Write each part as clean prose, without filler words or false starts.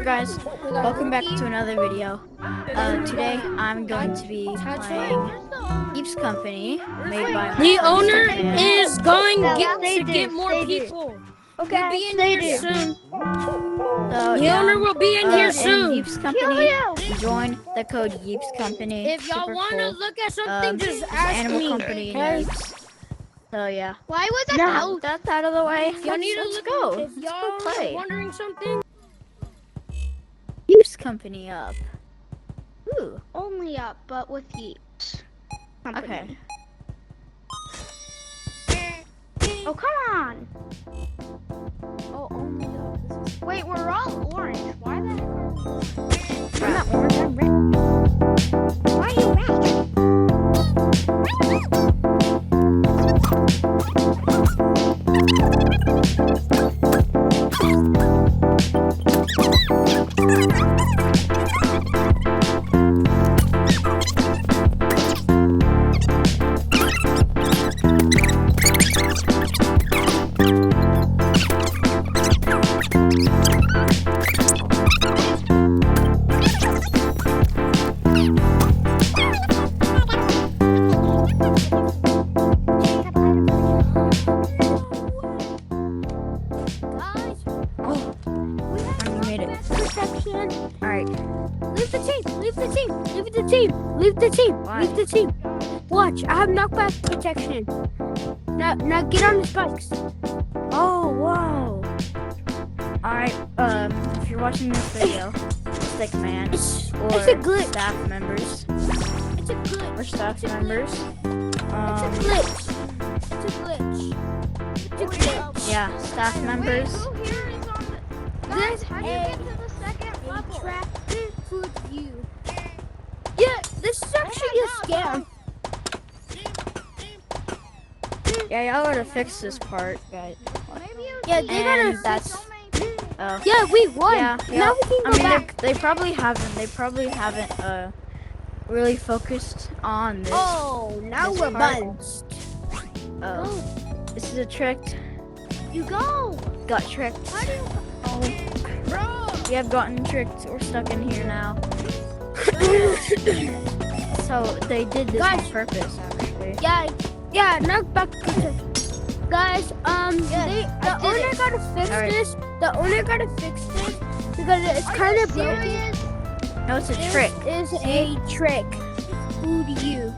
Hello guys, welcome back to another video. Today I'm going to be playing Yeepscompany, made by the owner man. is going to get more people. Okay, We'll be in here soon. So, The owner will be in here soon. Yeepscompany, join the code Yeepscompany. If y'all want to look at something, just ask animal me. company in Yeeps. So yeah. Why was that Now that's out of the way. Y'all need to Let's look. go. If y'all play. wondering something, Yeepscompany up. Ooh. only up, but with Yeeps. Okay. Oh, come on. Oh, only up. Wait, we're all orange. Why the heck are we orange? I'm not orange. I'm red. Why are you red? Alright. leave the team. Leave the team. Leave the team. Leave the team. Why? Leave the team. Watch, I have knockback protection. Now get on the spikes. Oh, whoa. Alright, if you're watching this video, stick man, It's or a glitch. staff members, It's a glitch. or staff It's a members, It's a glitch. It's a glitch. It's a glitch. yeah, staff members, Who here is on the... Guys, how do you get to the second level? Attractive food view. Yeah, this is actually a scam. yeah, y'all gotta fix this part, guys. Maybe you Yeah, they And gotta. that's, so many people. oh. Yeah, we won. Yeah, Now we can I go mean, back. they probably haven't, really focused on this. Oh, now this we're part. bunched. Oh, this is a trick. You go. Got tricked. How do you... Oh, Bro. we have gotten tricked. We're stuck in here now. So they did this Guys. on purpose, actually. Yeah, knockback protection. Guys, the owner it. gotta fix Alright. this. The owner gotta fix this because it's kind of broken. serious? No, it's a trick. Is a trick. Food you.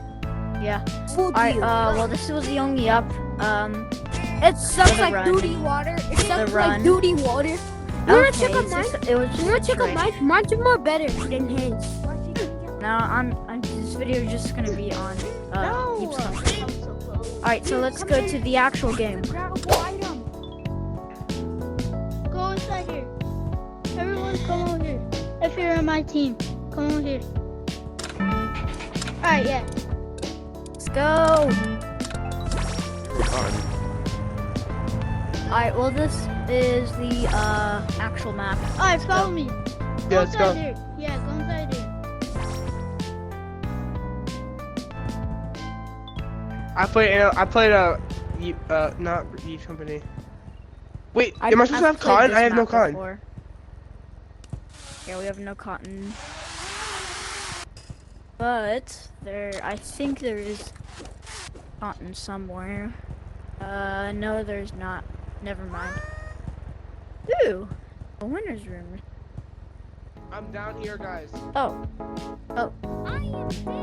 Yeah. Food Alright, you. well, this was the only up. It sucks the like run. duty water. It sucks run. like duty water. You wanna check out it's mine? just- it was just You wanna a check out trick. mine? Mine's more better than his. Now, this video is just gonna be on, No. Yeepscompany. I'm so close. Alright, so let's go to the actual game. Grabbable item. Go inside here. Everyone come over here. If you're on my team, come over here. Alright, yeah. Let's go! Alright, well, this is the, actual map. Alright, follow me. Yeah, let's go. inside here. Yeah, go inside here. I played not Yeepscompany. Wait, am I supposed to have played cotton? this I have no map cotton. before. Yeah, we have no cotton. But I think there is cotton somewhere. No, there's not. Never mind. Ooh, a winner's room. I'm down here, guys. Oh,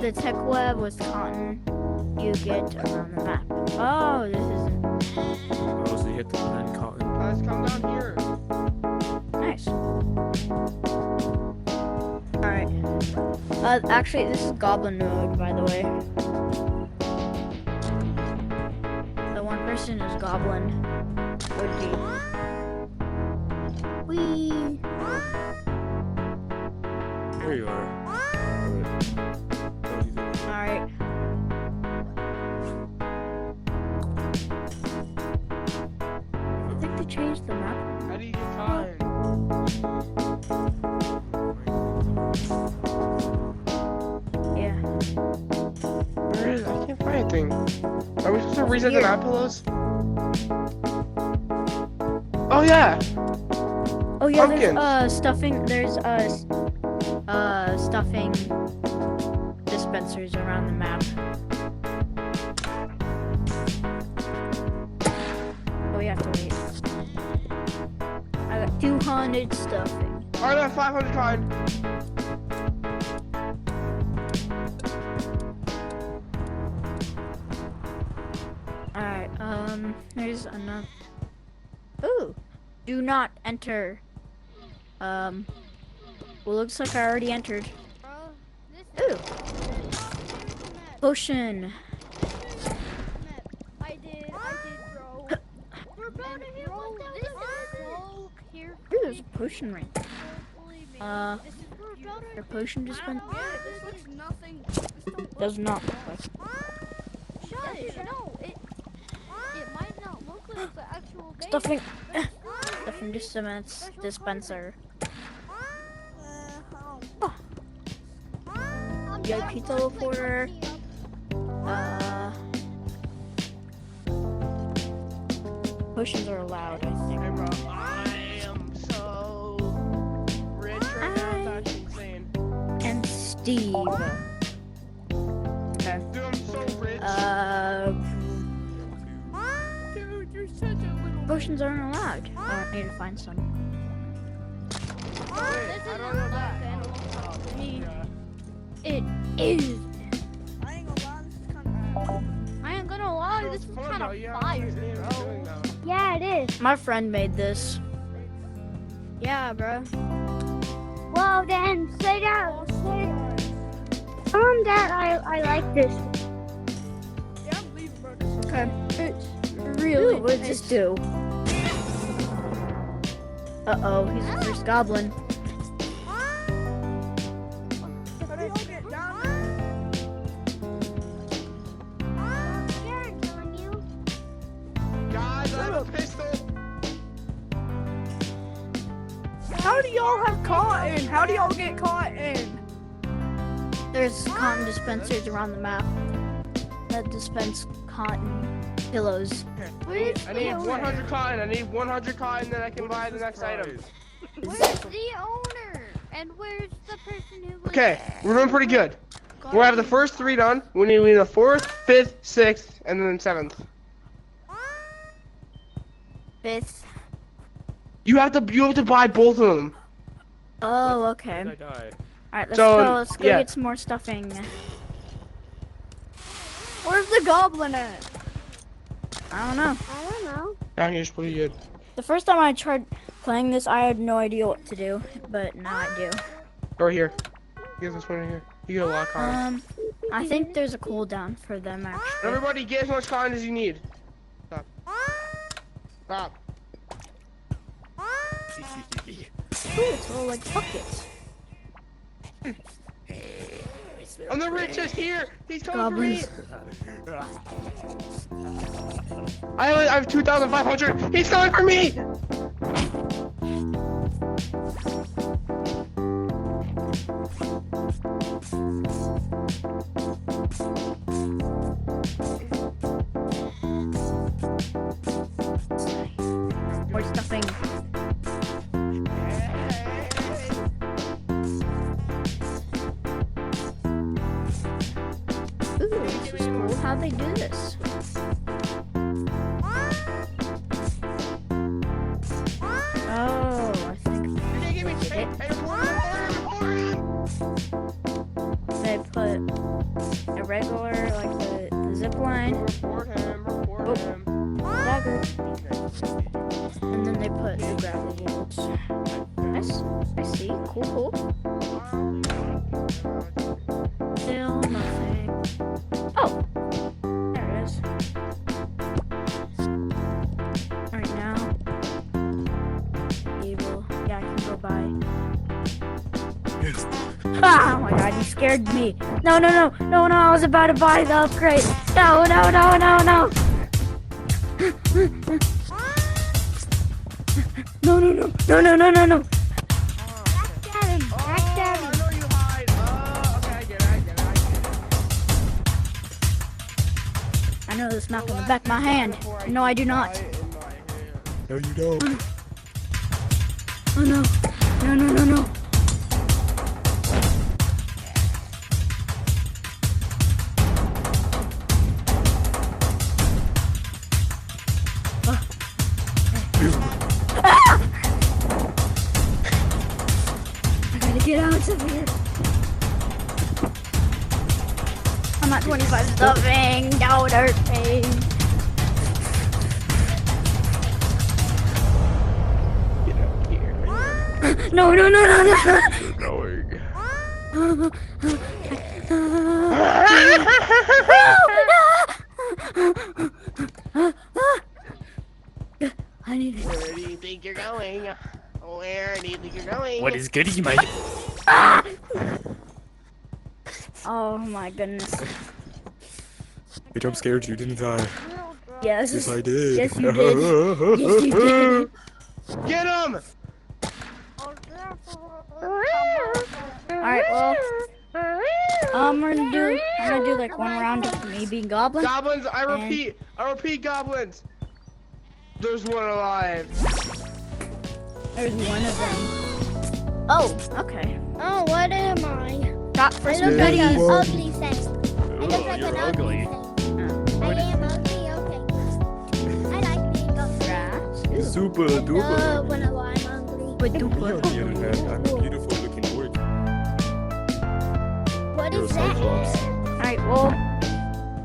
the tech web with cotton you get around the map. Oh, this isn't Oh, so you hit the red cotton. Guys, come down here. nice. Alright. Actually, this is Goblin mode, by the way. The one person is Goblin. Would be. Whee! There you are. Alright. I think they changed the map. How do you get cotton? Yeah. Where is it? I can't find anything. Are we supposed to reset the map pillows? Oh yeah. Oh yeah, Pumpkins. there's stuffing. There's stuffing dispensers around the map. Oh, we have to wait. I got 200 stuffing. Alright, I have 500 cotton. Alright, there's enough. Ooh, do not enter. Well, looks like I already entered. Bro, this Ooh, potion. I did, bro. We're about to hit 1,000. This is so Ooh, there's a potion right there. This is we're about to Your potion dispenser Yeah, this looks nothing. does not look like. Shut it. No, it might not look like the actual game. Stuffing. Stuffing dispenser. VIP teleporter. Potions are allowed, I think. Hey, bro, I am so rich right now. That's insane. And Steve. Okay. Dude, I'm so rich. Dude, you're such a little. Potions aren't allowed. I need to find some. This I don't know that. It is. I ain't gonna lie, this is kind of. I ain't gonna lie, Bro, this it's was fun, kind though. of You don't fire, understand what you're doing, bro. though. Yeah, it is. My friend made this. Yeah, bro. Well then, say that. Dad, I like this. Yeah, I'm leaving, bro. Okay. It's really. Ooh, what does this do? Uh-oh, he's the first goblin. Guys, I have a pistol. How do y'all have cotton? How do y'all get cotton? There's cotton dispensers around the map that dispense cotton pillows. I need 100 cotton. I need 100 cotton, then I can buy the next item. Where's the owner? And where's the person who was Okay, we're doing pretty good. We'll have the first 3 done. We need the 4th, 5th, 6th, and then 7th. Fifth. You have to buy both of them. Oh, okay. I die. Alright, let's So, go. Let's go yeah. get some more stuffing. Where's the goblin at? I don't know. I don't know. Down here's pretty good. The first time I tried playing this, I had no idea what to do, but now I do. Right here. Get this one right here. You get a lot of cotton. I think there's a cooldown for them actually. Everybody get as much cotton as you need. Stop. Stop. Ooh, it's all like buckets. I'm the richest here. He's coming Goblins. for me. I have 2,500. He's coming for me. More stuffing. Ooh, this is cool. How'd they do this? Oh, I think You didn't give me shit. Hey, report him. they put a regular, like the zip line, Report him. Report him. dagger, and then they put the gravel bolts. Nice. I see. Cool. Still nothing. Oh, there it is. Alright, now. Able. Yeah, I can go by. Ah, oh my god, you scared me. No, I was about to buy the upgrade. No. No. Oh, I know you hide. Okay, I get it. I know this map on the back of my hand. No, I do not. No, you don't. Oh no. No, no, no, no. I gotta get out of here. I'm at 25 stuffing. Don't hurt me. Get out here. No, no, no, no, no. Going. I need it. Where do you think you're going? Where do you think you're going? What is goody, mate? Oh my goodness. I jump scared you, didn't I? Yes. Yes, I did. Yes, you did. Yes, you did. Get him! Alright, well. I'm gonna do like one round of me being goblin. Goblins, I repeat, goblins. There's one alive. There's one of them. Oh, okay. Oh, what am I? Got for I some look like an goodies. ugly thing. I look like you're an ugly ugly. thing. I am ugly, okay. I like being ugly. Super No, duper. when I'm ugly. With Me, on duper. the other hand, I'm a beautiful looking boy. What You're a is that? cyclops. Alright, well.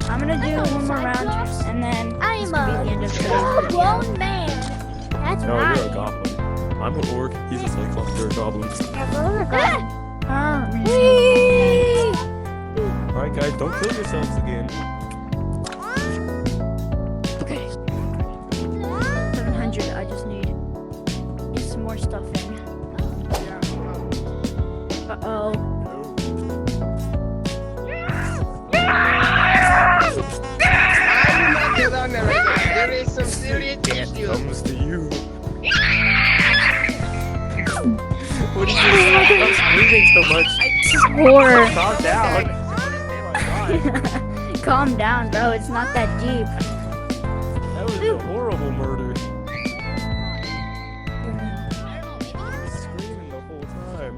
I'm gonna do one more round and then I it's am gonna be the end of the a video. grown man. That's No, right. you're a goblin. I'm an orc, he's a cyclops, you're a goblin. Whee! Alright guys, don't kill yourselves again. Okay. 700. I just need some more stuff in. Uh-oh. I'm not good on everything. There is some serious issues. Comes to you. What are you doing? Stop screaming so much. Or Calm down. calm down, bro. It's not that deep. That was a horrible murder. Screaming the whole time.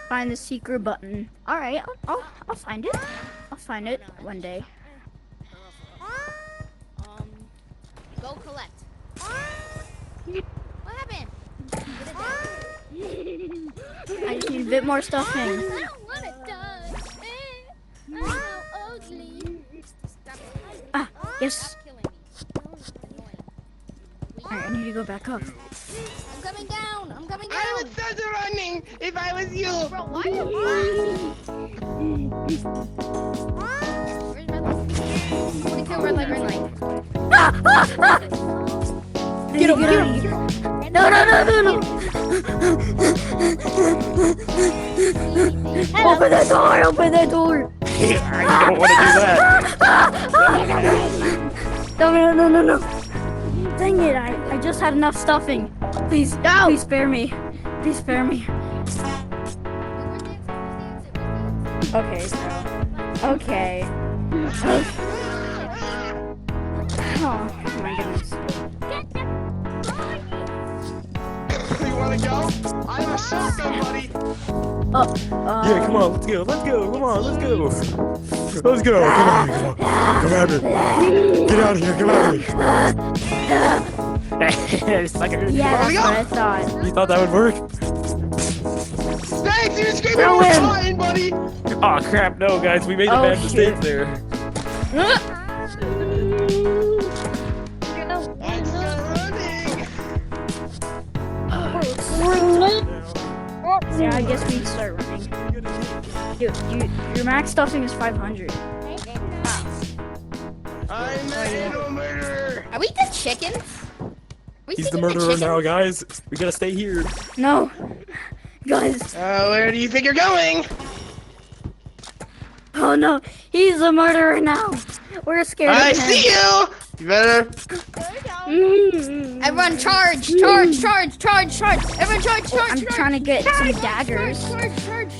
Find the secret button. All right, I'll find it. I'll find it one day. Go collect. What happened? I just need a bit more stuff in. I don't want to die. I'm so ugly. Stop it. Ah, yes. Stop killing me. All right, I need to go back up. I'm coming down. I'm coming down. I would start running if I was you. Bro, why are you running? Where's my light? I want to kill red light, green light. Get him, get him. No, no, no, no, no. Open the door, open the door. I don't want to do that. No, no, no, no, no. Dang it, I just had enough stuffing. Please, please spare me. Please spare me. Okay, bro. Okay. Oh my goodness. You wanna go? I have a shotgun, buddy. Yeah, come on, let's go, come on, let's go. Let's go, come on, come at me. Get out of here, come at me. Sucker. Yeah, that's what I thought. You thought that would work? Thanks, you're screaming Throw for him. fine, buddy. Aw, crap, no, guys, we made a Oh, bad shit. mistake there. I'm still running. Yeah, I guess we can start running. Dude, your max stuffing is 500. I'm the animal murderer. Are we the chickens? He's the murderer now, guys. We gotta stay here. No. Guys. Where do you think you're going? Oh no. He's a murderer now. We're scared I of him. see you. You better. Everyone charge, charge, charge, charge, charge. Everyone charge, charge, I'm charge. trying to get some daggers. Charge, charge.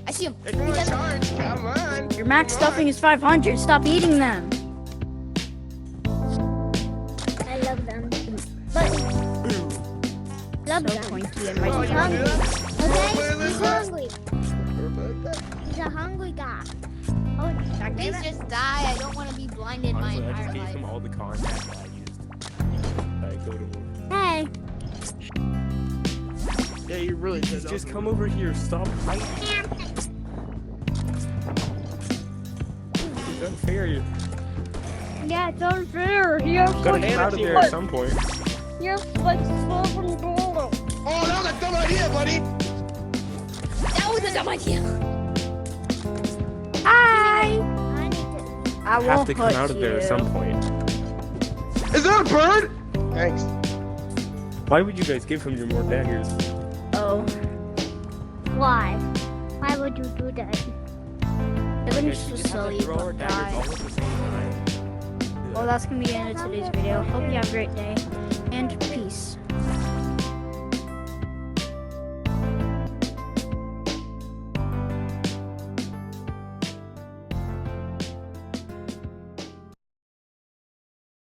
I see him. Everyone charge. Come on. Your max stuffing is 500. Stop eating them. I love them. so gun. pointy and my Oh, you tongue. wanna do that? Okay? He's hungry. Never played that. He's a hungry guy. Oh, Please just die. I don't want to be blinded my Honestly, I entire just gave life. him all the contacts I used. Alright, go to work. hey. Yeah, you really did. Just come over here. Stop fighting. It's unfair. You Yeah, it's unfair. He has gotta spikes. get out of there at some point. He has spikes as well from the door. Oh, that was a dumb idea, buddy. That was a dumb idea. Hi. I need to. I Have will to come put out of there at some point. Is that a bird? Thanks. Why would you guys give him your more daggers? Oh, Why? Why would you do that? I think it's You just just have silly, to throw our but daggers all die. at the same time. Well, that's gonna be the end of today's video. Hope you have a great day.